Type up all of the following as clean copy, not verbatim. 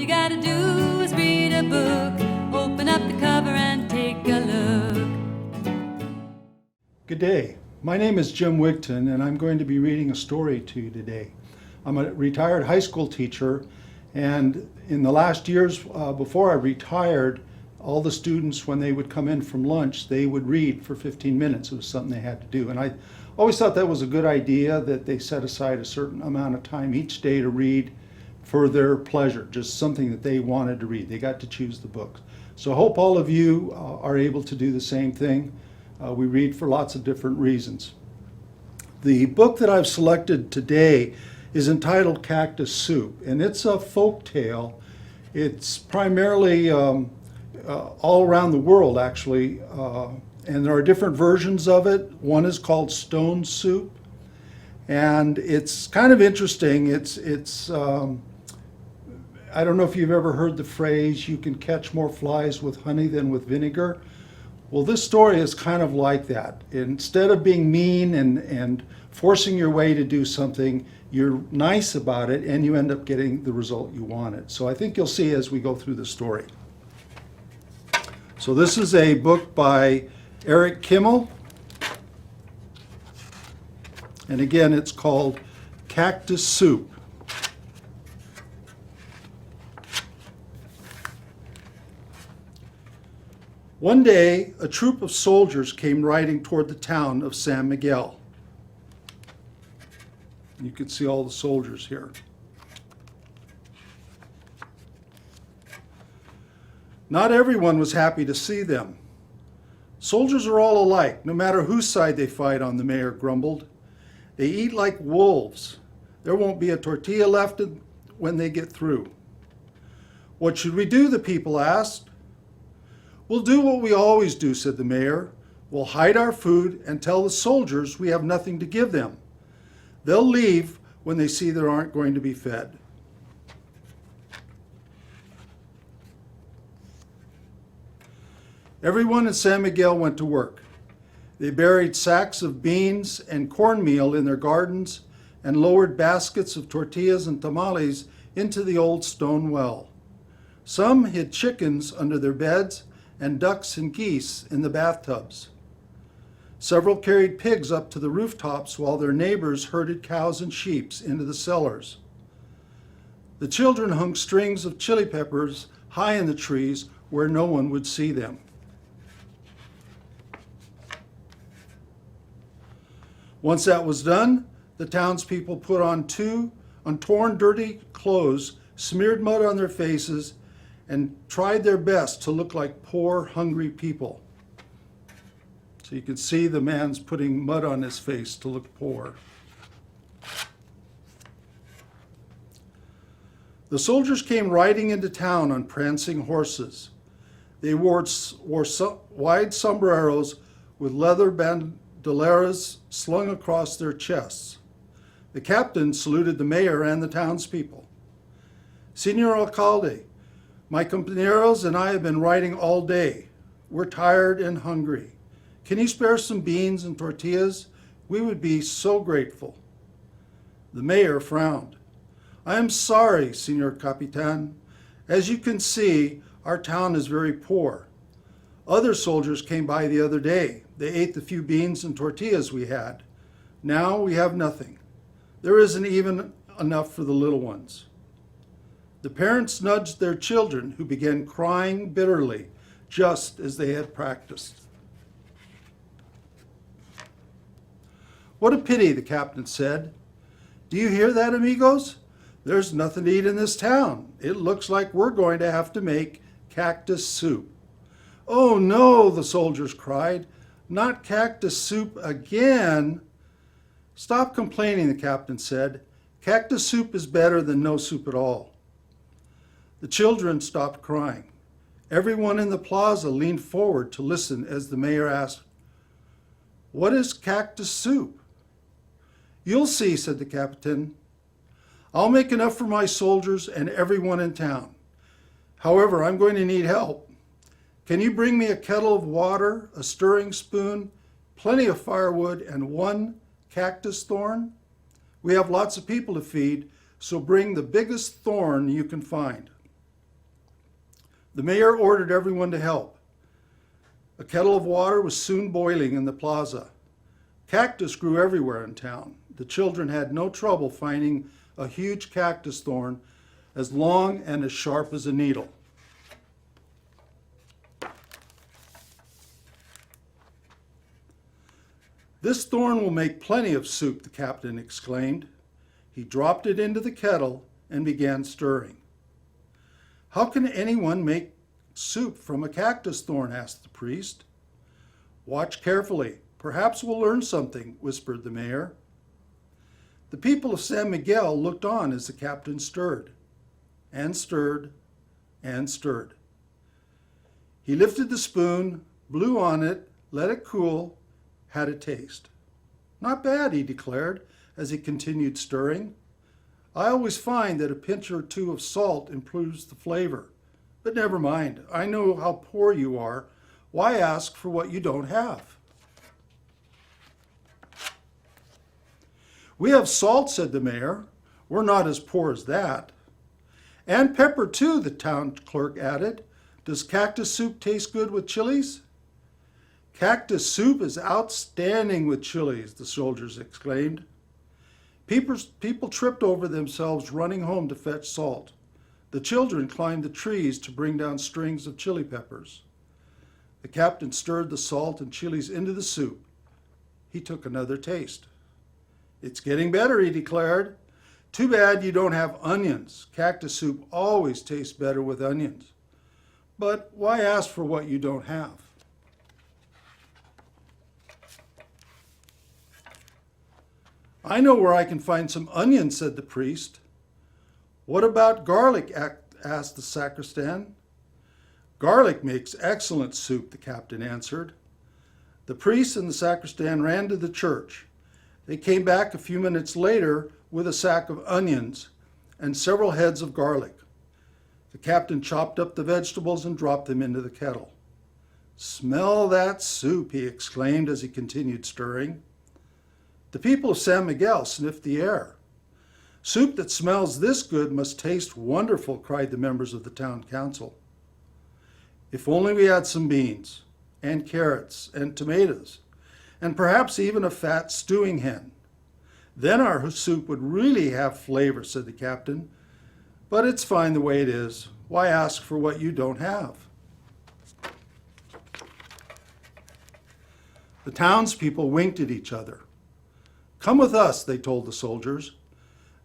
you gotta do is read a book. Open up the cover and take a look. Good day. My name is Jim Wighton, and I'm going to be reading a story to you today. I'm a retired high school teacher, and in the last years before I retired, all the students, when they would come in from lunch, they would read for 15 minutes. It was something they had to do. And I always thought that was a good idea, that they set aside a certain amount of time each day to read for their pleasure, just something that they wanted to read. They got to choose the books. So I hope all of you are able to do the same thing. We read for lots of different reasons. The book that I've selected today is entitled Cactus Soup, and it's a folk tale. It's primarily all around the world, actually, and there are different versions of it. One is called Stone Soup, and it's kind of interesting. I don't know if you've ever heard the phrase, you can catch more flies with honey than with vinegar. Well, this story is kind of like that. Instead of being mean and forcing your way to do something, you're nice about it and you end up getting the result you wanted. So I think you'll see as we go through the story. So this is a book by Kimmel. And again, it's called Cactus Soup. One day, a troop of soldiers came riding toward the town of San Miguel. You can see all the soldiers here. Not everyone was happy to see them. Soldiers are all alike, no matter whose side they fight on, the mayor grumbled. They eat like wolves. There won't be a tortilla left when they get through. What should we do? The people asked. We'll do what we always do, said the mayor. We'll hide our food and tell the soldiers we have nothing to give them. They'll leave when they see they aren't going to be fed. Everyone in San Miguel went to work. They buried sacks of beans and cornmeal in their gardens and lowered baskets of tortillas and tamales into the old stone well. Some hid chickens under their beds and ducks and geese in the bathtubs. Several carried pigs up to the rooftops while their neighbors herded cows and sheep into the cellars. The children hung strings of chili peppers high in the trees where no one would see them. Once that was done, the townspeople put on torn, dirty clothes, smeared mud on their faces, and tried their best to look like poor, hungry people. So you can see the man's putting mud on his face to look poor. The soldiers came riding into town on prancing horses. They wore wide sombreros with leather bandoleras slung across their chests. The captain saluted the mayor and the townspeople. Señor Alcalde, my compañeros and I have been riding all day. We're tired and hungry. Can you spare some beans and tortillas? We would be so grateful. The mayor frowned. I am sorry, Señor Capitan. As you can see, our town is very poor. Other soldiers came by the other day. They ate the few beans and tortillas we had. Now we have nothing. There isn't even enough for the little ones. The parents nudged their children, who began crying bitterly, just as they had practiced. What a pity, the captain said. Do you hear that, amigos? There's nothing to eat in this town. It looks like we're going to have to make cactus soup. Oh no, the soldiers cried. Not cactus soup again. Stop complaining, the captain said. Cactus soup is better than no soup at all. The children stopped crying. Everyone in the plaza leaned forward to listen as the mayor asked, What is cactus soup? You'll see, said the captain. I'll make enough for my soldiers and everyone in town. However, I'm going to need help. Can you bring me a kettle of water, a stirring spoon, plenty of firewood, and one cactus thorn? We have lots of people to feed, so bring the biggest thorn you can find. The mayor ordered everyone to help. A kettle of water was soon boiling in the plaza. Cactus grew everywhere in town. The children had no trouble finding a huge cactus thorn as long and as sharp as a needle. "This thorn will make plenty of soup," the captain exclaimed. He dropped it into the kettle and began stirring. "How can anyone make soup from a cactus thorn?" asked the priest. "Watch carefully. Perhaps we'll learn something," whispered the mayor. The people of San Miguel looked on as the captain stirred, and stirred, and stirred. He lifted the spoon, blew on it, let it cool, had a taste. "Not bad," he declared as he continued stirring. "I always find that a pinch or two of salt improves the flavor. But never mind, I know how poor you are. Why ask for what you don't have?" "We have salt," said the mayor. "We're not as poor as that." "And pepper too," the town clerk added. "Does cactus soup taste good with chilies?" "Cactus soup is outstanding with chilies," the soldiers exclaimed. People tripped over themselves running home to fetch salt. The children climbed the trees to bring down strings of chili peppers. The captain stirred the salt and chilies into the soup. He took another taste. "It's getting better," he declared. "Too bad you don't have onions. Cactus soup always tastes better with onions. But why ask for what you don't have?" "I know where I can find some onions," said the priest. "What about garlic?" asked the sacristan. "Garlic makes excellent soup," the captain answered. The priest and the sacristan ran to the church. They came back a few minutes later with a sack of onions and several heads of garlic. The captain chopped up the vegetables and dropped them into the kettle. "Smell that soup," he exclaimed as he continued stirring. The people of San Miguel sniffed the air. "Soup that smells this good must taste wonderful," cried the members of the town council. "If only we had some beans, and carrots, and tomatoes, and perhaps even a fat stewing hen. Then our soup would really have flavor," said the captain. "But it's fine the way it is. Why ask for what you don't have?" The townspeople winked at each other. "Come with us," they told the soldiers.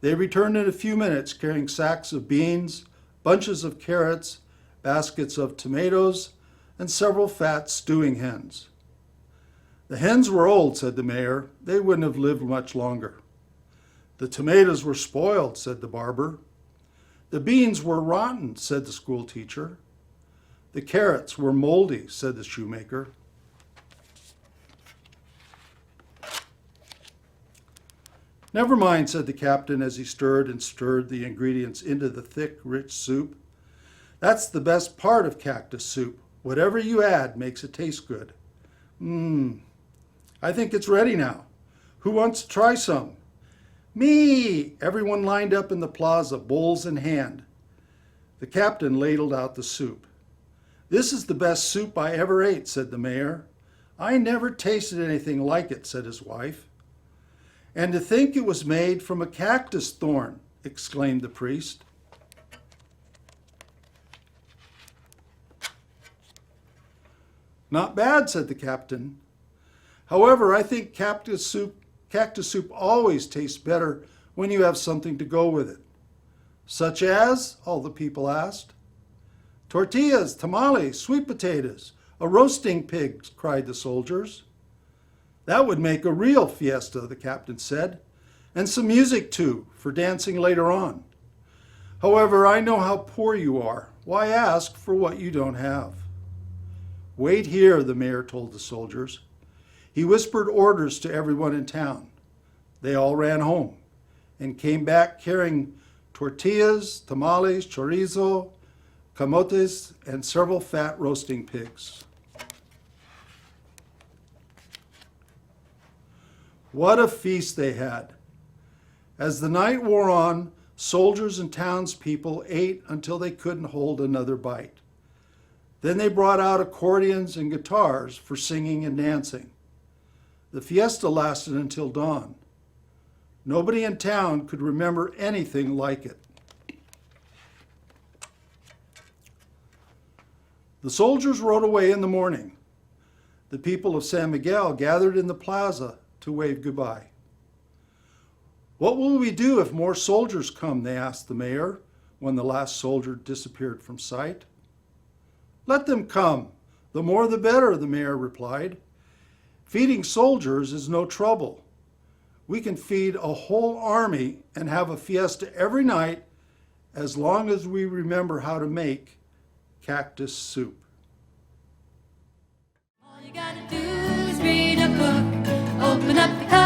They returned in a few minutes carrying sacks of beans, bunches of carrots, baskets of tomatoes, and several fat stewing hens. "The hens were old," said the mayor. "They wouldn't have lived much longer." "The tomatoes were spoiled," said the barber. "The beans were rotten," said the school teacher. "The carrots were moldy," said the shoemaker. "Never mind," said the captain as he stirred and stirred the ingredients into the thick, rich soup. "That's the best part of cactus soup. Whatever you add makes it taste good. I think it's ready now. Who wants to try some?" "Me!" Everyone lined up in the plaza, bowls in hand. The captain ladled out the soup. "This is the best soup I ever ate," said the mayor. "I never tasted anything like it," said his wife. "And to think it was made from a cactus thorn," exclaimed the priest. "Not bad," said the captain. "However, I think cactus soup always tastes better when you have something to go with it." "Such as?" all the people asked. "Tortillas, tamales, sweet potatoes, a roasting pig," cried the soldiers. "That would make a real fiesta," the captain said, "and some music too, for dancing later on. However, I know how poor you are. Why ask for what you don't have?" "Wait here," the mayor told the soldiers. He whispered orders to everyone in town. They all ran home and came back carrying tortillas, tamales, chorizo, camotes, and several fat roasting pigs. What a feast they had! As the night wore on, soldiers and townspeople ate until they couldn't hold another bite. Then they brought out accordions and guitars for singing and dancing. The fiesta lasted until dawn. Nobody in town could remember anything like it. The soldiers rode away in the morning. The people of San Miguel gathered in the plaza to wave goodbye. "What will we do if more soldiers come?" they asked the mayor when the last soldier disappeared from sight. "Let them come. The more the better," the mayor replied. "Feeding soldiers is no trouble. We can feed a whole army and have a fiesta every night as long as we remember how to make cactus soup." All you gotta do is read a book, open up the cover.